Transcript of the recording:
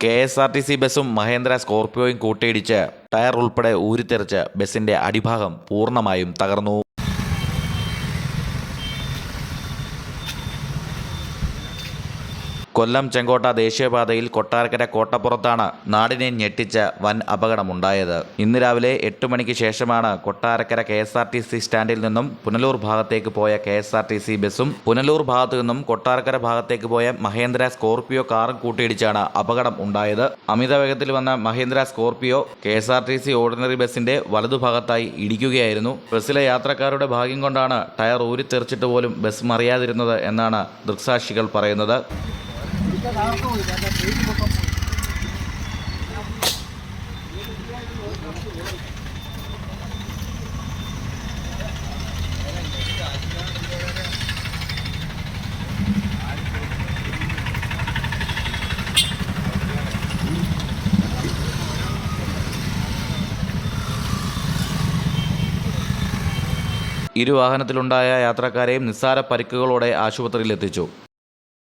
KSRTC ബസും മഹേന്ദ്ര സ്കോർപിയോയും കൂട്ടിയിടിച്ച് tyre ഉൾപ്പെടെ ഊരിത്തെറിച്ച് ബസിന്റെ അടിഭാഗം പൂർണ്ണമായും തകർന്നു. കൊല്ലം ചെങ്കോട്ട ദേശീയപാതയിൽ കൊട്ടാരക്കര കോട്ടപ്പുറത്താണ് നാടിനെ ഞെട്ടിച്ച വൻ അപകടമുണ്ടായത്. ഇന്ന് രാവിലെ 8 മണിക്ക് ശേഷമാണ് കൊട്ടാരക്കര KSRTC സ്റ്റാൻഡിൽ നിന്നും പുനലൂർ ഭാഗത്തേക്ക് പോയ KSRTC ബസും പുനലൂർ ഭാഗത്തു നിന്നും കൊട്ടാരക്കര ഭാഗത്തേക്ക് പോയ മഹേന്ദ്ര സ്കോർപിയോ കാറും കൂട്ടിയിടിച്ചാണ് അപകടം ഉണ്ടായത്. അമിത വേഗത്തിൽ വന്ന മഹേന്ദ്ര സ്കോർപിയോ KSRTC ഓർഡിനറി ബസിന്റെ വലതുഭാഗത്തായി ഇടിക്കുകയായിരുന്നു. ബസ്സിലെ യാത്രക്കാരുടെ ഭാഗ്യം കൊണ്ടാണ് ടയർ ഊരിത്തെറിച്ചിട്ട് പോലും ബസ് മറിയാതിരുന്നത് എന്നാണ് ദൃക്സാക്ഷികൾ പറയുന്നത്. ഇരുവാഹനത്തിലുണ്ടായ യാത്രക്കാരെയും നിസ്സാര പരിക്കുകളോടെ ആശുപത്രിയിൽ എത്തിച്ചു.